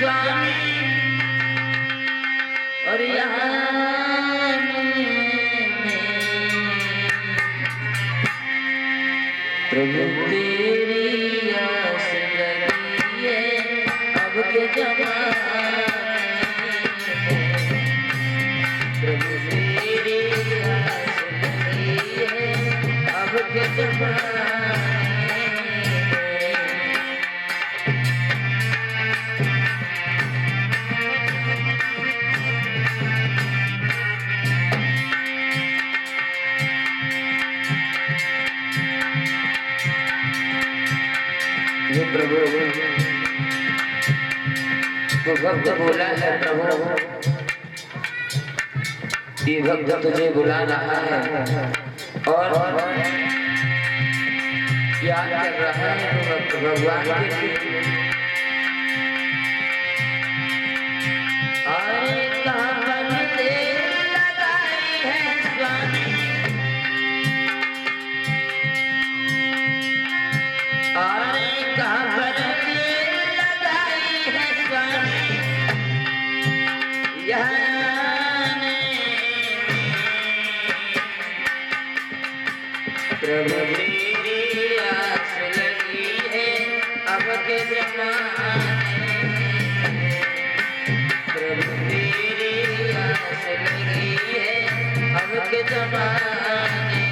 स्वामी और यहाँ प्रभु तेरी आस लगी है अब के जमाने प्रभु तेरी आस लगी है अब के जमाने प्रभु तो भक्त बोला है प्रभु ये भक्त तुझे बुला रहा है और याद कर रहा है भक्त भगवान के अरे कहाँ पर देर लगाई है स्वामी अरे कहाँ पर देर लगाई है स्वामी यहाँ प्रभु तेरी आस लगी है अब के जमाने प्रभु तेरी आस लगी है अब के जमाने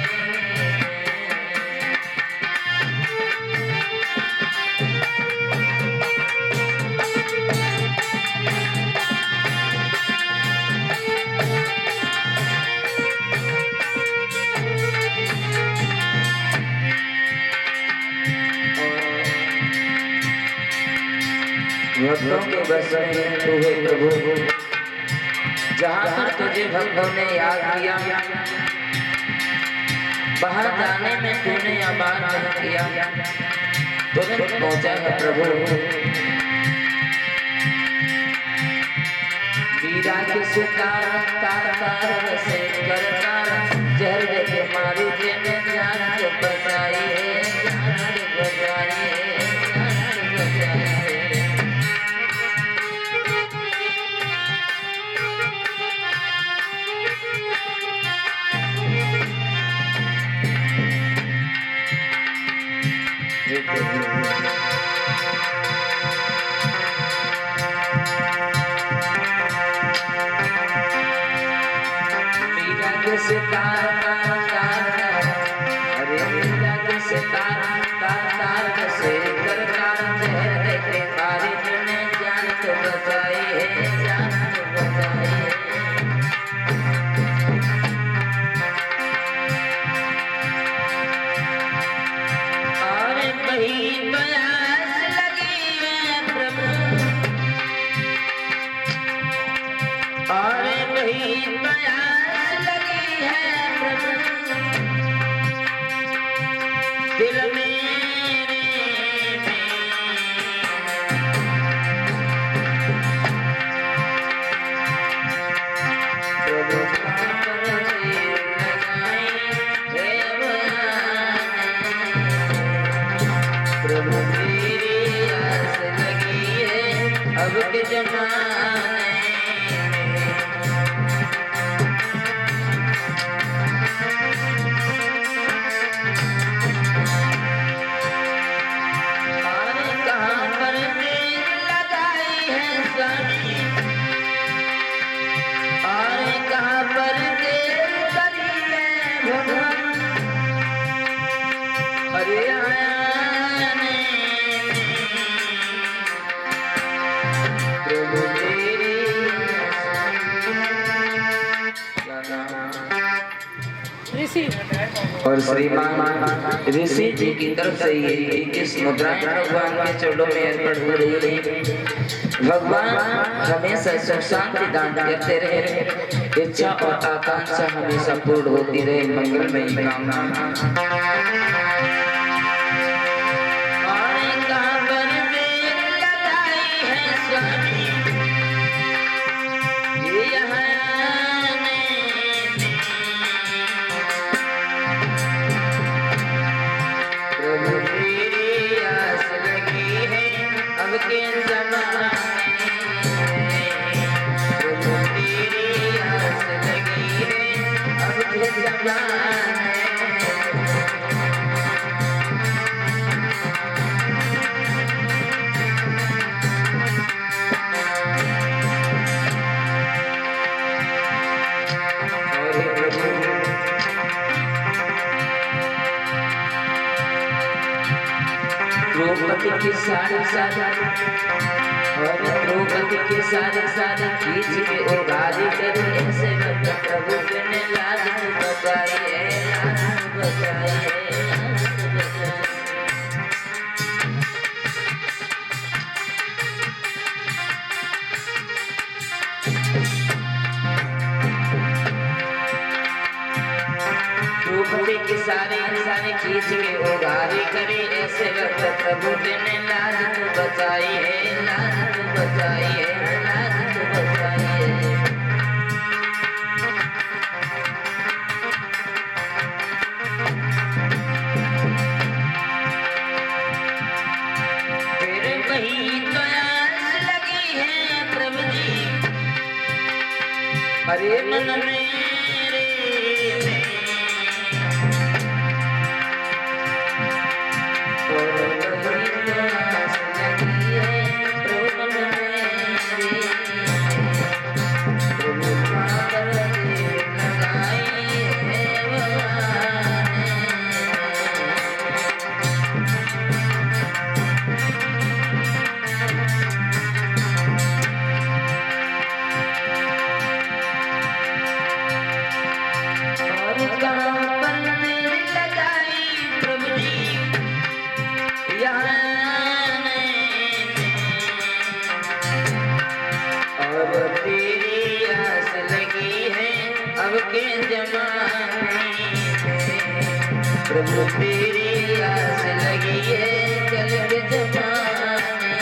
भक्तों के बस में तू है प्रभु जहाँ पर तुझे भक्तों ने याद किया वहाँ जाने में तूने आबाद नहीं किया तुरंत पहुँचा है प्रभु वीरा के सुकार तार तार से करता जहर देखे मारी जेने जान को बचाई है जान को बचाई है सितार तार अरे मीरा के सितार तार से करतार जहर देखे मारी तूने जान तो बचाई है जान तो बचाई है अरे कहीं प्यास लगी है प्रभु अरे कहीं प्यास दिल मेरे प्रभु प्रभु तेरी आस लगी है अब के जमाने और श्रीमान ऋषि जी की तरफ से ये 21 मुद्राएं भगवान के चरणों में अर्पण हो रही है। भगवान हमेशा सुख शांति दान करते रहे, इच्छा और आकांक्षा हमेशा पूर्ण होती रहे, मंगलमयी कामना। के जमाने द्रौपदी की साड़ी साड़ी और द्रौपदी की साड़ी खींच के उगारी करी ऐसे प्रभु ने लाज बताई है, लाज बताई है। द्रौपदी की सारी खींच के उगारी करी ऐसे वक्त प्रभु ने लाज तो बचाई है, लाज तो बचाई है, लाज तो बचाई है। फिर वही तो आस लगी है प्रभु जी अरे मन में प्रभु तेरी आस लगी है कल के जमाने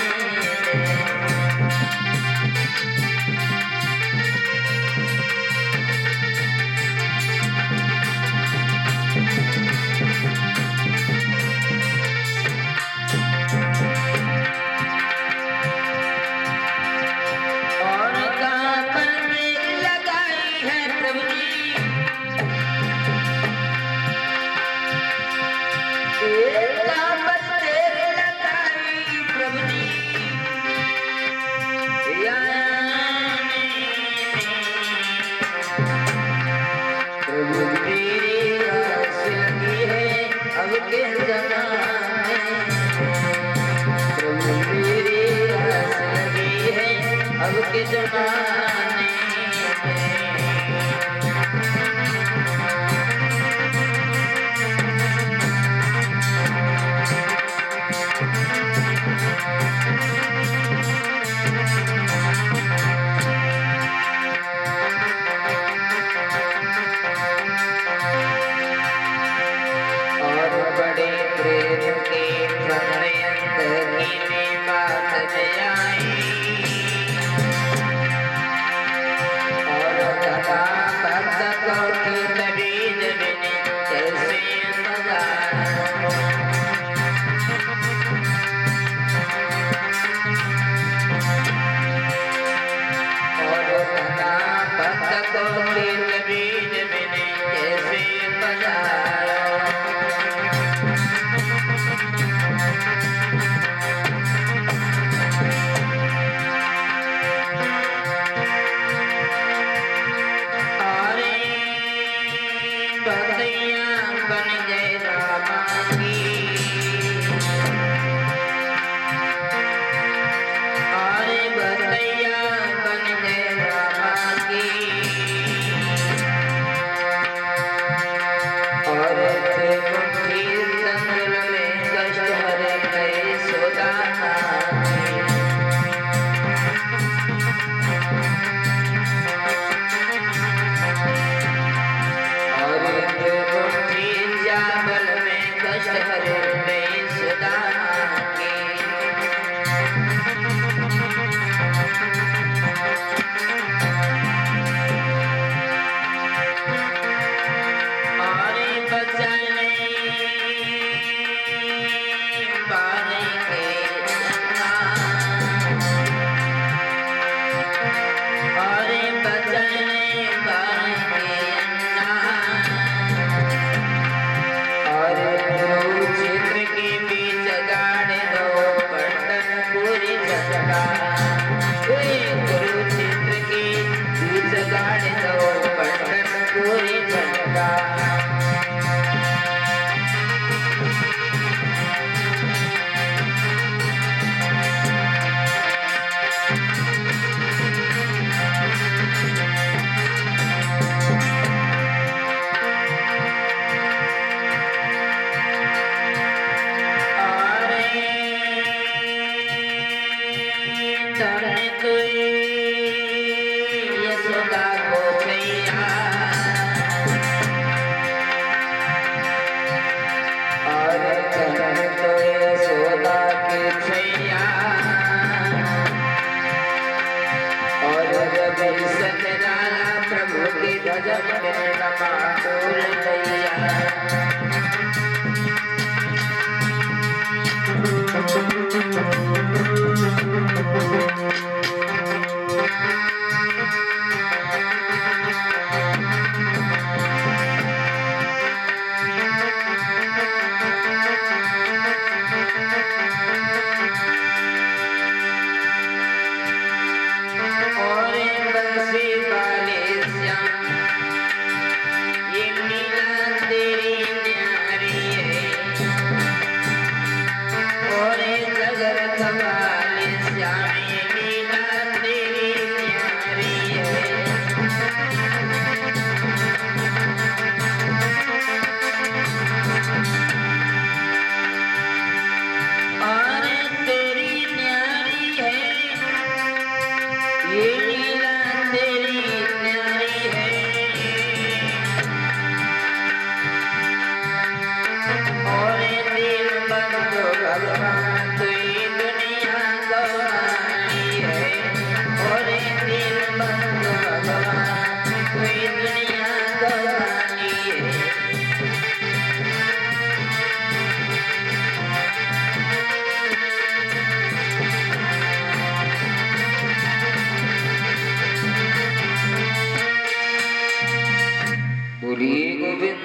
और कहाँ पर मेरी लगाई है प्रभु जी अब के जमाने और बड़े प्रेम के प्रणयंत की बात में आई गजब नमा तोर लैया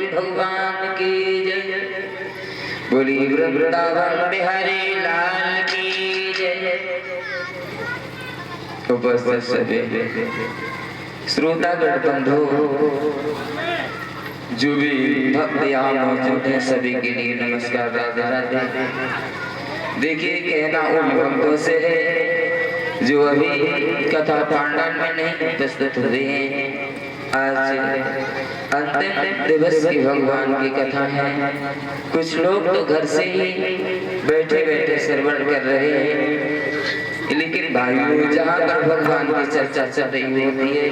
भगवान की जय। बोली वृंदावन बिहारी लाल की जय। उपस्थित सभी श्रोतागण बंधु जो भी भक्त यहाँ मौजूद हैं सभी के लिए नमस्कार राधे राधे। देखिए कहना उन भक्तों से है जो अभी कथा पांडव में नहीं प्रस्तुत हुए हैं। आज अंतिम दिवस की भगवान की कथा है। कुछ लोग तो घर से ही बैठे बैठे श्रवण कर रहे हैं, लेकिन भाइयों जहाँ पर भगवान की चर्चा चल रही होती है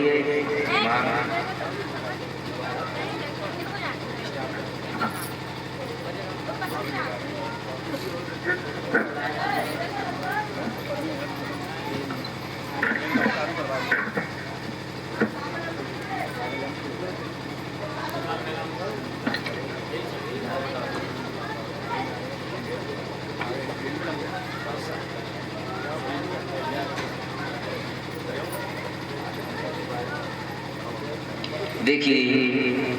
देखिए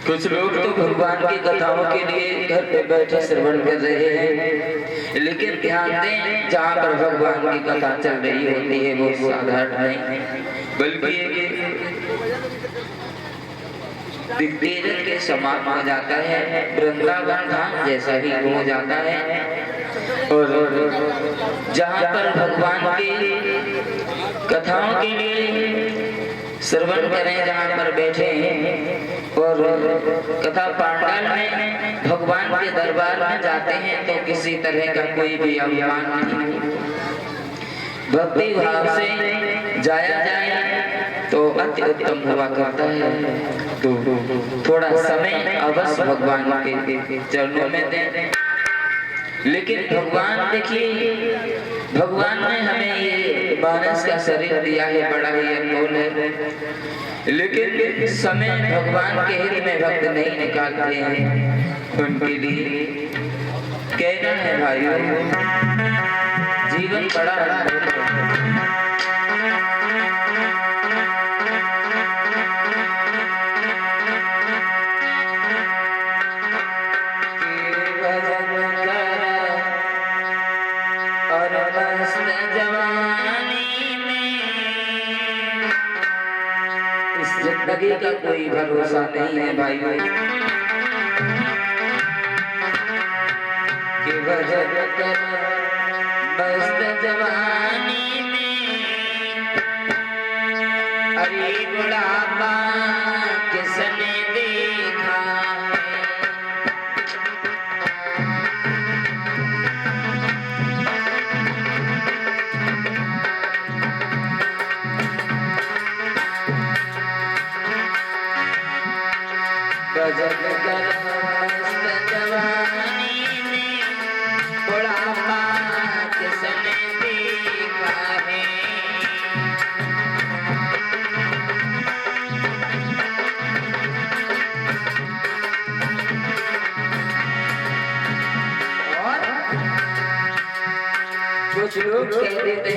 कुछ लोग तो भगवान की कथाओं के लिए घर पे बैठे श्रवण कर रहे हैं, लेकिन ध्यान दें जहाँ पर भगवान की कथा चल रही होती है वो साधारण नहीं बल्कि दिग्विजय के समान हो जाता है। वृंदावन धाम जैसा ही हो जाता है। और जहाँ पर भगवान की कथाओं के लिए श्रवण करें, जहाँ पर बैठे हैं और कथा पांडाल में भगवान के दरबार में जाते हैं तो किसी तरह का कोई भी अभिमान नहीं, भक्ति भाव से जाया जाए तो अति उत्तम हुआ करता है। तो थोड़ा समय अवश्य भगवान के चरणों में दें। लेकिन भगवान देखिए, भगवान ने हमें ये मानस का शरीर दिया है, बड़ा ही अनमोल है, लेकिन समय भगवान के हित में भक्त नहीं निकालते हैं। उनके लिए कहना है भाइयों, जीवन बड़ा अनमोल है। जिंदगी का कोई भरोसा नहीं है भाइयों, कि भजन कर मस्त जवानी में, अरे बुढ़ापा किसने देखा भजन कर मस्त जवानी में, बुढ़ापा किसने देखा है।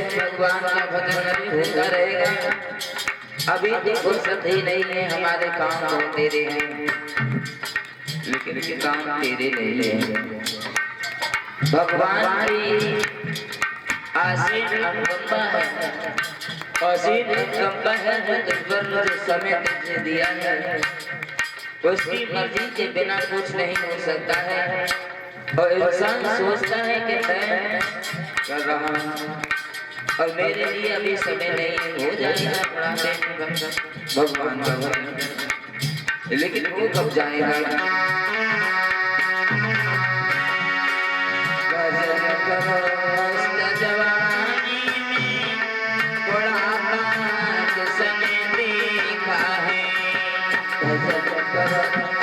भगवान का भजन नहीं होता रहेगा। अभी तो फुर्सत ही नहीं है, हमारे काम तो तेरे हैं लेकिन काम तेरे नहीं है। भगवान की आसीन अनुकंपा है, असीम अनुकंपा है जो तुझ पर मुझे समय तुझे दिया है। उसकी मर्जी के बिना कुछ नहीं हो सकता है और इंसान सोचता है कि मैं कर रहा हूँ और मेरे लिए अभी समय नहीं, हो जाएगा बुढ़ापे में भगवान का भजन, लेकिन वो कब जाएगा। भजन करो मस्त जवानी में, बुढ़ापा किसने देखा है। भजन करो